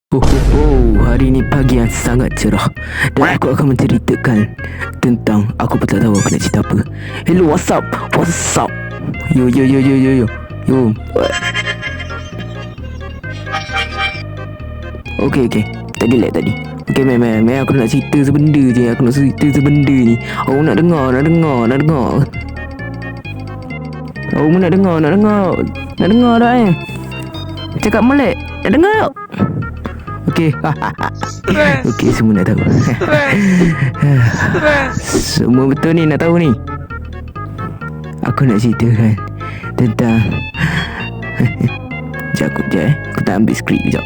Hari ini pagi yang sangat cerah dan aku akan menceritakan tentang aku pun tak tahu aku nak cerita apa. Hello, what's up? What's up? Yo. Okay. Tak delete tadi. Okay, main. Aku nak cerita sebenda je. Ni. Oh, nak dengar. Oh, nak dengar dah Cakap molek. Nak dengar tak? Okey. Okey, semua nak tahu. Semua betul ni nak tahu ni. Aku nak ceritakan tentang Sekejap aku tak ambil skrip sekejap.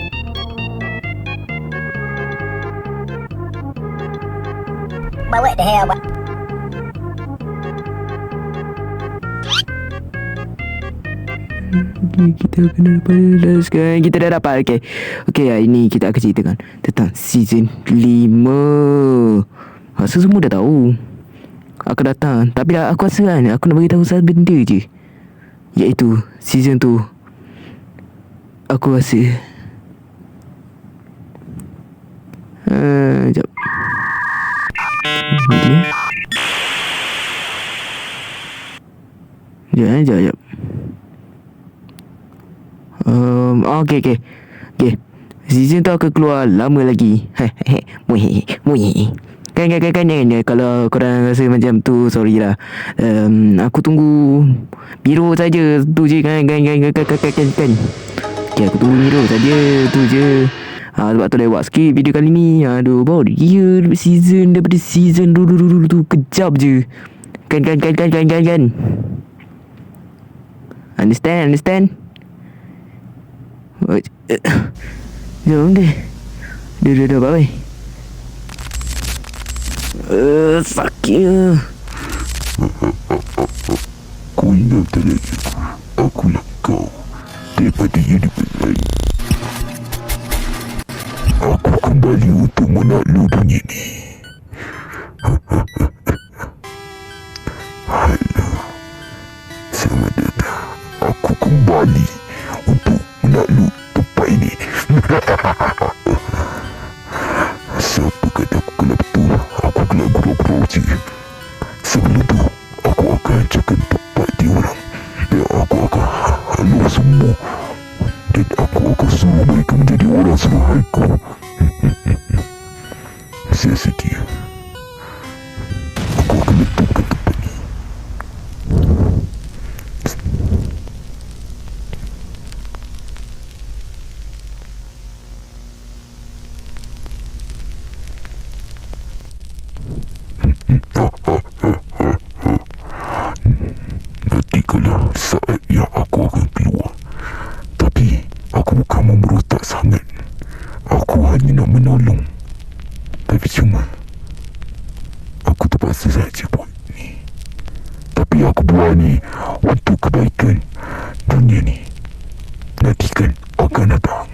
But what the hell, Kita kena dapat sekarang. Kita dah dapat. Okay, hari ni kita akan ceritakan tentang season 5. Rasa semua dah tahu aku datang. Tapi aku rasa kan, aku nak beritahu satu benda je, iaitu season tu aku rasa sekejap. Sekejap. Okay. Season tu akan keluar lama lagi. Kan kalau korang rasa macam tu, sorry lah. Aku tunggu Miro saja. Tu je kan. Okay, aku tunggu Miro saja. Tu je. Sebab tu lewat sikit video kali ni. Aduh, baru dia daripada season dulu tu. Kejap je. Kan. Understand? Jom deh. Dah bye. Sakit. Kau ingat tak lagi akulah kau daripada hidup lain. Aku kembali untuk menakluk dunia ni. Halo, selamat datang. Aku kembali untuk menakluk tempat ini. Siapa kata aku gelap betul? Aku gelap gurau-gurau je. Sebelum tu, aku akan hancurkan tempat diorang. Dan aku akan halau semua. Dan aku akan suruh mereka menjadi orang suruhanku. Saya sedia. Aku akan letupkan tempat ni. Nanti kalau saat yang aku akan keluar. Tapi aku bukan memerotak sangat. Aku hanya nak menolong. Tapi cuma aku terpaksa saja buat ni. Tapi aku buat ni untuk kebaikan dunia ni. Nantikan akan datang.